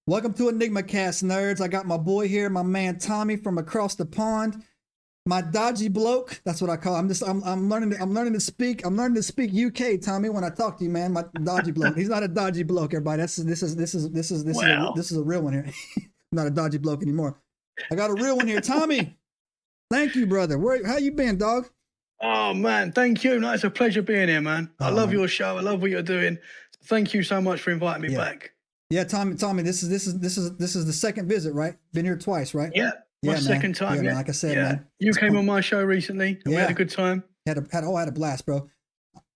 Welcome to EnigmaCast, nerds. I got my boy here, my man Tommy from across the pond. My dodgy bloke. That's what I call. I'm learning to speak. I'm learning to speak UK, Tommy. When I talk to you, man, my dodgy bloke. He's not a dodgy bloke, everybody. This is a real one here. I'm not a dodgy bloke anymore. I got a real one here, Tommy. Thank you, brother. How you been, dog? Oh man, thank you. No, it's a pleasure being here, man. I love your show. I love what you're doing. Thank you so much for inviting me back. Yeah, Tommy. This is the second visit, right? Been here twice, right? Yeah, my second time. Yeah, man, like I said, man. You came on my show recently. We had a good time. Had a blast, bro.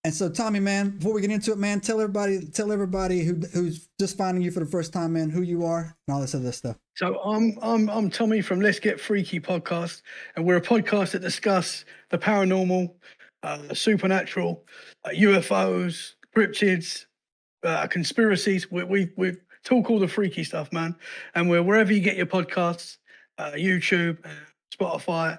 And so, Tommy, man, before we get into it, man, tell everybody who's just finding you for the first time, man, who you are and all this other stuff. So I'm Tommy from Let's Get Freaky podcast, and we're a podcast that discuss the paranormal, supernatural, UFOs, cryptids, conspiracies. We talk all the freaky stuff, man. And we're wherever you get your podcasts, YouTube, Spotify,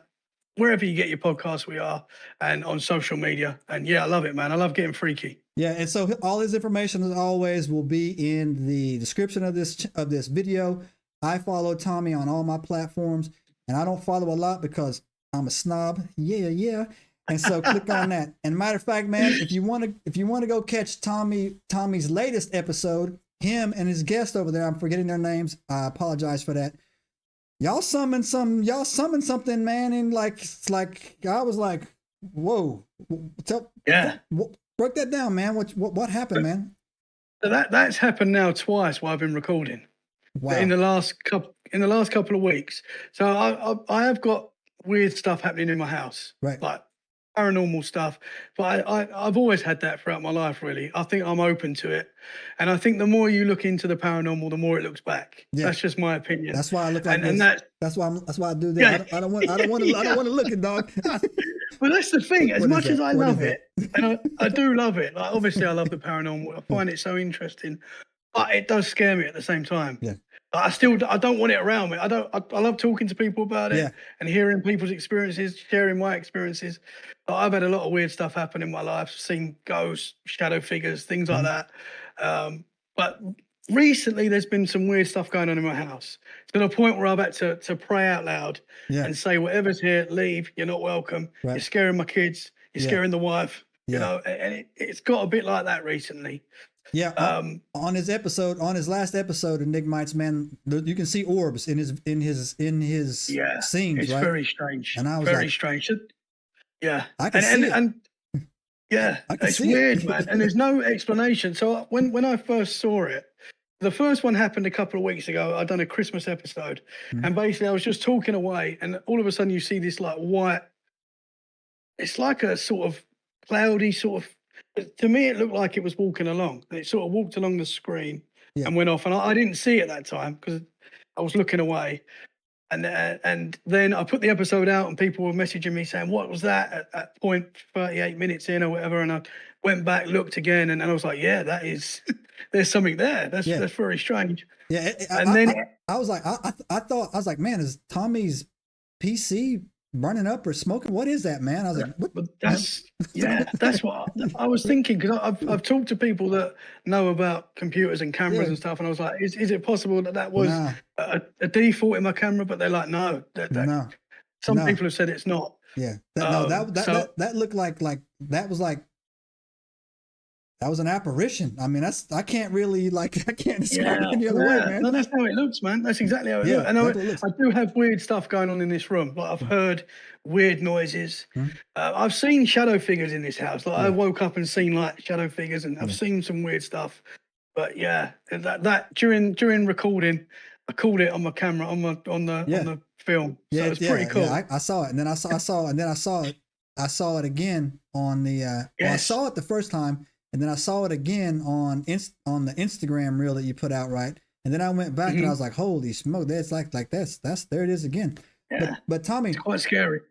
wherever you get your podcasts, we are, and on social media. And yeah, I love it, man. I love getting freaky. Yeah, and so all his information, as always, will be in the description of this video. I follow Tommy on all my platforms, and I don't follow a lot because I'm a snob. Yeah. And so click on that. And matter of fact, man, if you want to go catch Tommy's latest episode, him and his guest over there, I'm forgetting their names. I apologize for that. Y'all summoned something, man, and like I was like, whoa. Break that down, man. What happened, man? That's happened now twice while I've been recording. Wow. In the last couple of weeks. So I have got weird stuff happening in my house. Right. Like paranormal stuff, but I've always had that throughout my life, really. I think I'm open to it, and I think the more you look into the paranormal, the more it looks back. Yeah. That's just my opinion. That's why I look like this. That's why I do this. Yeah. I don't want to look at, dog. But that's the thing. As much as I love it, and I do love it. Like obviously, I love the paranormal. I find it so interesting, but it does scare me at the same time. Yeah. I don't want it around me. I love talking to people about it and hearing people's experiences, sharing my experiences. I've had a lot of weird stuff happen in my life, seen ghosts, shadow figures, things like that. But recently there's been some weird stuff going on in my house. It's been a point where I've had to pray out loud and say, whatever's here, leave. You're not welcome. Right. You're scaring my kids. You're scaring the wife. You know, and it's got a bit like that recently. Yeah, on his last episode, Enigmites, man, you can see orbs in his scenes. It's right? Very strange. And I was very strange. Yeah, I can see it. And yeah, it's weird, man. And there's no explanation. So when I first saw it, the first one happened a couple of weeks ago. I'd done a Christmas episode, and basically I was just talking away, and all of a sudden you see this like white. It's like a sort of cloudy sort of. To me, it looked like it was walking along. It sort of walked along the screen and went off. And I didn't see it that time because I was looking away. And then I put the episode out and people were messaging me saying, what was that at point 38 minutes in or whatever? And I went back, looked again, and I was like, yeah, that is, there's something there. That's very strange. Yeah. I was like, man, is Tommy's PC burning up or smoking? What is that, man? I was like, what? But that's what I was thinking, because I've talked to people that know about computers and cameras and stuff, and I was like, is it possible that was a default in my camera? But they're like, no. Some people have said it's not. Yeah. That looked like that was an apparition. I mean, I can't describe it any other way, man. No, that's how it looks, man. That's exactly how it looks. And I do have weird stuff going on in this room. Like I've heard weird noises. I've seen shadow figures in this house. Like I woke up and seen like shadow figures, and I've seen some weird stuff. But yeah, that during recording, I caught it on my camera on the film. So it's pretty cool. Yeah, I saw it, and then I saw it again on the. Well, I saw it the first time. And then I saw it again on the Instagram reel that you put out, right? And then I went back and I was like, "Holy smoke! That's like that's there it is again." Yeah. But Tommy, it's quite scary.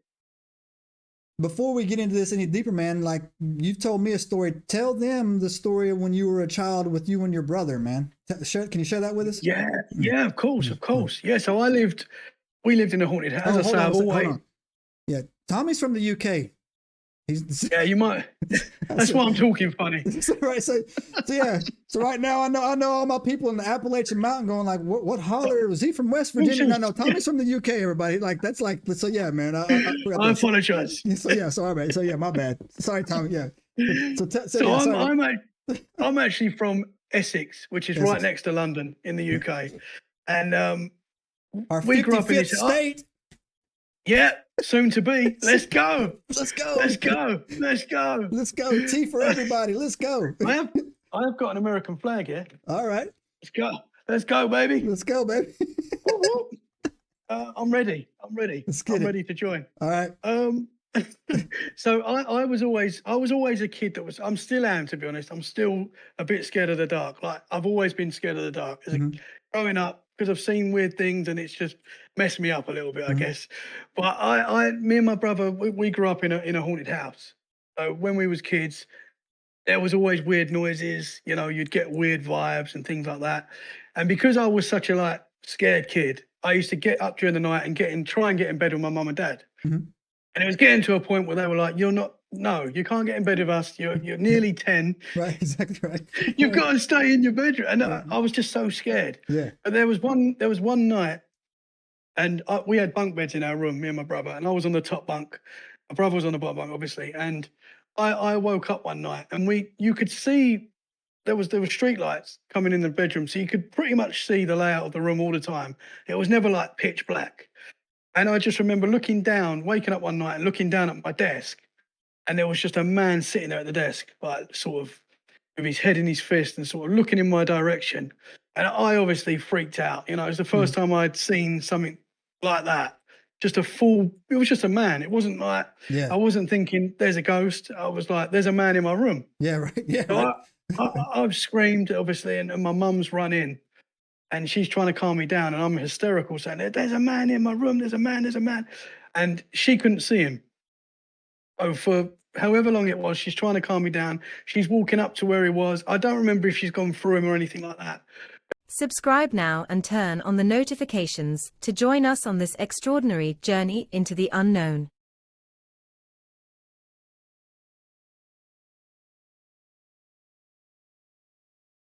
Before we get into this any deeper, man, like you've told me a story. Tell them the story of when you were a child with you and your brother, man. Can you share that with us? Yeah, of course. Yeah, so we lived in a haunted house. Hold on. Yeah, Tommy's from the UK. Yeah, you might. That's why I'm talking funny. So, right. So yeah. So right now, I know all my people in the Appalachian Mountain going like, what holler? Was he from West Virginia? No, Tommy's from the UK. Everybody like that's like. So yeah, man. I apologize. So yeah. So all right. So yeah, my bad. Sorry, Tommy. Yeah. I'm actually from Essex, which is right next to London in the UK, and our we grew up in this state. Yeah, soon to be. Let's go. Let's go. Let's go. Let's go. Let's go. Tea for everybody. Let's go. I have got an American flag here. All right. Let's go. Let's go, baby. Let's go, baby. I'm ready. I'm ready. I'm ready to join. All right. So I was always a kid that was. I'm still am, to be honest. I'm still a bit scared of the dark. Like I've always been scared of the dark. Growing up, because I've seen weird things and it's just messed me up a little bit, I guess. But me and my brother, we grew up in a haunted house. So when we was kids, there was always weird noises. You know, you'd get weird vibes and things like that. And because I was such a scared kid, I used to get up during the night and try and get in bed with my mum and dad. And it was getting to a point where they were like, you can't get in bed with us. You're nearly 10. Right, exactly right. You've got to stay in your bedroom. And I was just so scared. Yeah. But there was one night, and we had bunk beds in our room, me and my brother, and I was on the top bunk. My brother was on the bottom bunk, obviously. And I woke up one night, and you could see there were street lights coming in the bedroom, so you could pretty much see the layout of the room all the time. It was never like pitch black. And I just remember waking up one night and looking down at my desk, and there was just a man sitting there at the desk, like sort of with his head in his fist and sort of looking in my direction. And I obviously freaked out. You know, it was the first time I'd seen something like that. It was just a man. It wasn't like, I wasn't thinking there's a ghost. I was like, there's a man in my room. Yeah, right. Yeah. So I've screamed, obviously, and my mum's run in. And she's trying to calm me down, and I'm hysterical, saying, there's a man in my room, there's a man. And she couldn't see him. Oh, for however long it was, she's trying to calm me down. She's walking up to where he was. I don't remember if she's gone through him or anything like that. Subscribe now and turn on the notifications to join us on this extraordinary journey into the unknown.